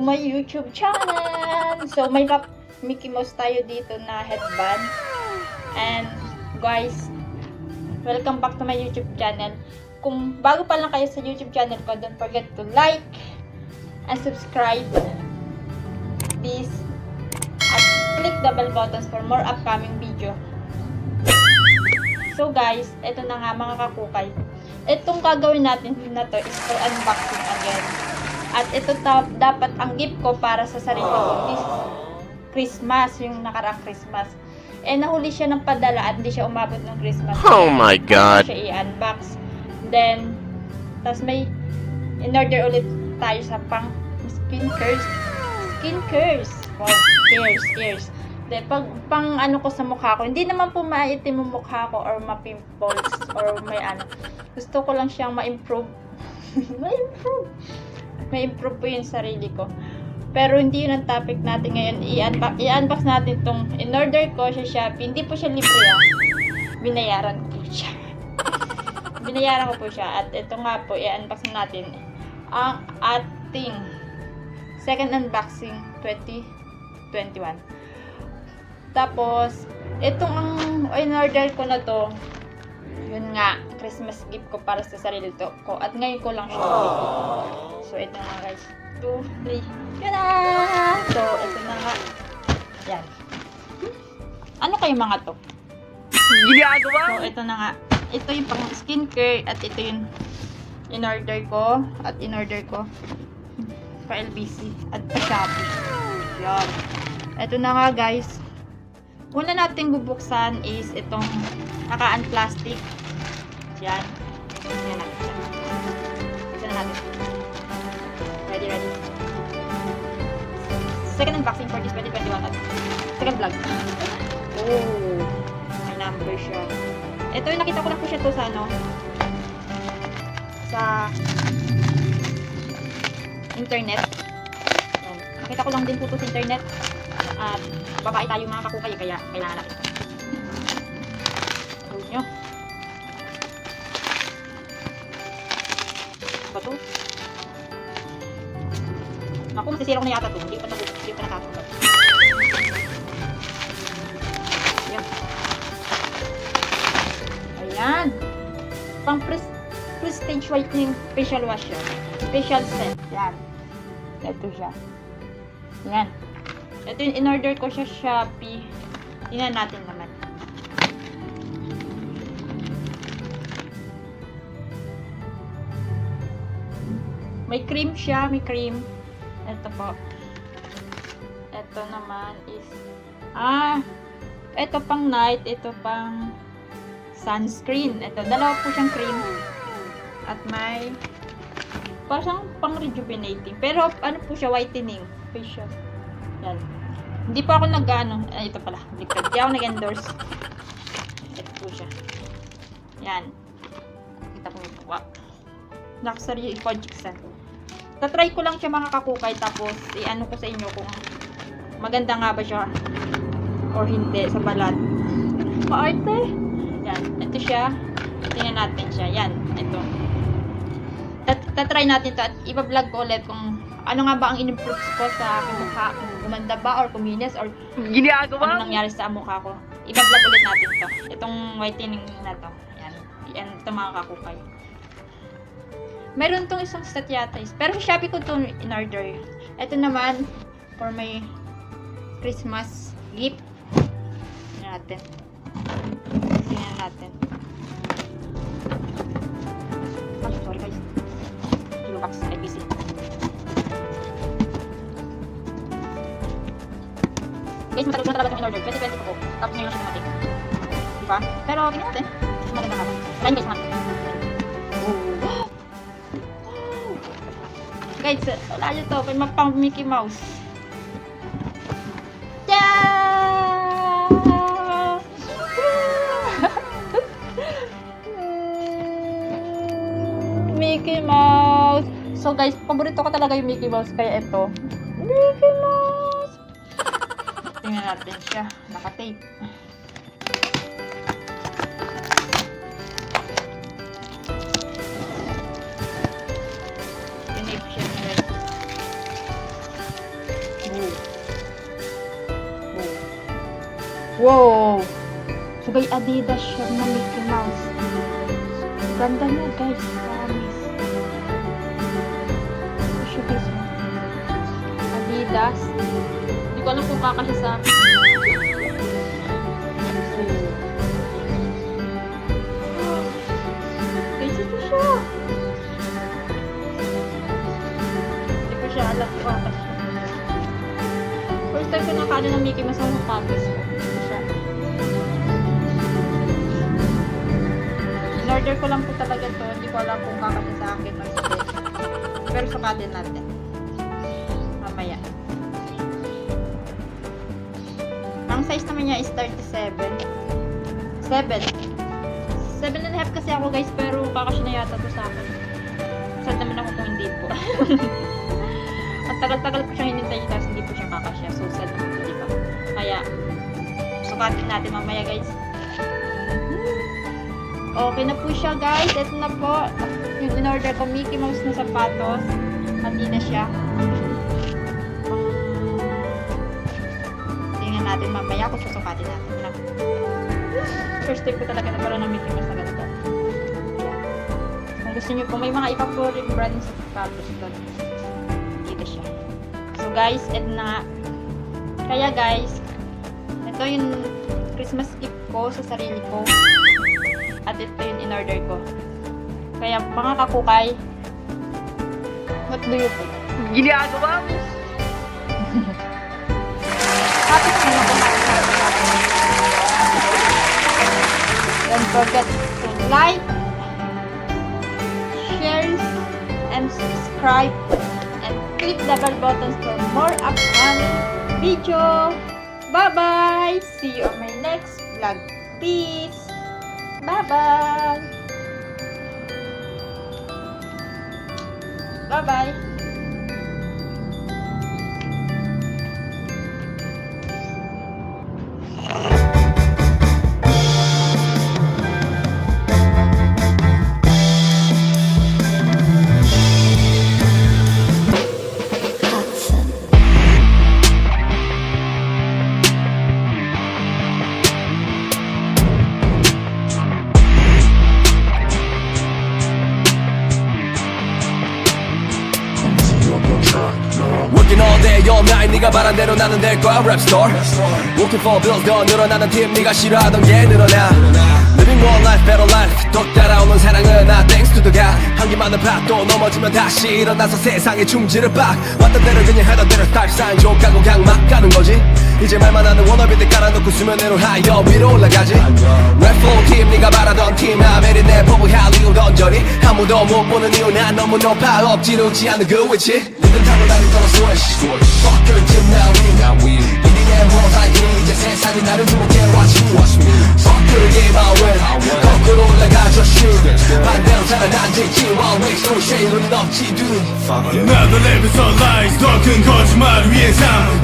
my YouTube channel! So, may Mickey Mouse tayo dito na headband. And, guys, welcome back to my YouTube channel. Kung bago pa lang kayo sa YouTube channel ko, don't forget to like and subscribe. Please. At click the bell buttons for more upcoming video. So, guys, ito na nga mga kakukay. Itong gagawin natin na to is for unboxing again. At ito dapat ang gift ko para sa sarili ko this Christmas, yung nakaraang Christmas. Eh, nahuli siya ng padala at hindi siya umabot ng Christmas. Oh my God! Siya i-unbox. Then, tas may in-order ulit tayo sa pang skincare. Wow, cares. Then, pang ano ko sa mukha ko, hindi naman po maitim yung mukha ko or ma-pimples or may ano. Gusto ko lang siyang ma-improve. Ma-improve po yung sarili ko. Pero hindi yun ang topic natin ngayon. I-unbox natin itong in-order ko sa Shopee. Hindi po siya libre Binayaran ko po siya. Binayaran ko po siya. At ito nga po, i-unbox natin ang ating second unboxing 2021. Tapos, itong ang in-order ko na to, yun nga, Christmas gift ko para sa sarili ko. At ngayon ko lang siya. So, ito na guys. 2, 3. Yan na! So, ito na nga. Yan. Ano kayo mga to? Ginagawa? So, ito na nga. Ito yung pang skincare at ito yung in-order ko. At in-order ko pa LBC at pa Shopee. Yan. Ito na nga guys. Una natin bubuksan is itong nakaan plastic. Yan. Yan natin. Ito na natin. Ready. Second unboxing for this 2021 at second vlog. Oh, may number siya. Ito yung nakita ko lang po siya to sa ano, sa internet. Yan. Nakita ko lang din po to sa internet. At babae tayo mga kakukay, kaya kailangan natin. Hold nyo. Ba to? Ako, masisira ko na yata to. Hindi pa nakakabot. Ayan. Ayan. Pang prestige whitening facial wash yun. Facial set. Yan. Ito siya. Yan. Ito yung in-order ko sa Shopee. Tingnan natin naman. May cream siya. May cream. Ito po. Ito naman is ito pang night. Ito pang sunscreen. Ito. Dalawa po siyang cream. At may parang pang rejuvenating. Pero ano po siya? Whitening. Facial. Yan. Hindi pa ako nag-ano. Ito pala. Hindi ako nag-endorse. Ito po siya. Yan. Kita po ito. Wow. Luxury Project Sun. Tatry ko lang siya mga kakukay. Tapos, i-ano ko sa inyo kung maganda nga ba siya or hindi sa balat. Paarte. Yan. Ito siya. Tingnan natin siya. Yan. Ito. Tatry natin ito at iba-vlog ko ulit kung ano nga ba ang in-improve ko sa aking mukha, kung gumanda ba or kuminis or ano nangyari sa mukha ko. Iba-vlog ulit natin to. Itong whitening na to. Yan. Yan ito mga kakukay. Meron tong isang set yata. Pero sa Shopee ko ito in-order. Ito naman for my Christmas gift. Tingnan natin. Tingnan natin. Oh, sorry guys. Kilo box LBC. Guys, matagal na talaga itong in-order. 2020 po. Tapos ngayon siya dumating. Diba? Pero, tingnan natin. Maganda nga ba? Line guys, mga. Oh. Guys, wala nyo to. May mapang Mickey Mouse. Yeah! Mickey Mouse. So guys, paborito ko talaga yung Mickey Mouse. Kaya ito. Mickey Mouse. Tingnan natin siya. Naka-tape. Tinape siya guys. Wow! Sugay Adidas siya na Mickey Mouse. Ganda niya guys, promise. Ito siya guys. Adidas. Hindi ko alam kung kakasya sa akin. Guys, ito siya. Hindi ko siya alam kung kakasya. First time ko nakakano ng Mickey Mouse sa sapatos ko. Ito siya. In-order ko lang po talaga to. Hindi ko alam kung kakasya sa akin or hindi. Pero sukatin natin. Mamaya. Ang size naman niya is 37. 7 and a half kasi ako guys, pero kakasya na yata to sa akin. Sad naman ako kung hindi po. At tagal-tagal ko siyang hinintay tapos hindi po siya kakasya. So sad naman po, diba? Kaya, sukatin natin mamaya guys. Okay na po siya guys. Ito na po. Yung in-order ko, Mickey Mouse na sapatos. Mati na siya. Tingnan natin mamaya kung susukatin natin. First time ko talaga na parang ng Mickey Mouse na ganito. Kung gusto nyo po, may mga iba po rin brand sa sapatos doon. Dito siya. So guys, ito na. Kaya guys, ito yung Christmas gift ko sa sarili ko. At ito yung in-order ko. Kaya mga kakukay, what do you think? Ginagawa mo? Tapos na don't forget to like, share, and subscribe, and click the bell buttons for more upcoming video. Bye-bye! See you on my next vlog. Peace! Bye-bye! Bye-bye! Working all day, all night 네가 바란 대로 나는 될 거야 랩 스토어 Working for bills 더 늘어나는 팀 네가 싫어하던 게 늘어나 Living one life, better life 또 따라오는 사랑은 나 thanks to the God 한기만은 파도 넘어지면 다시 일어나서 세상에 충지를 빡 왔던 대로 그냥 하던 대로 스타일 사인 족하고 그냥 막 가는 거지 이제 말만 하는 워너비들 깔아놓고 수면 위로 하여 위로 올라가지 Red flow 팀 네가 바라던 팀 아메리 내 법을 할리우드 던전이 아무도 못 보는 이유 난 너무 높아 엎지르지 않는 그 위치 리듬 타고 다니던 스위치 Fuck your team now we 이리 내 모사이크 이제 세상이 나를 주목해 watch me Fuck your game I win 거꾸로 올라가 저 shoot 반대로 살아난지 while we so shade 눈은 없지 dude Another level of lies 더 큰 거짓말을 위해 삶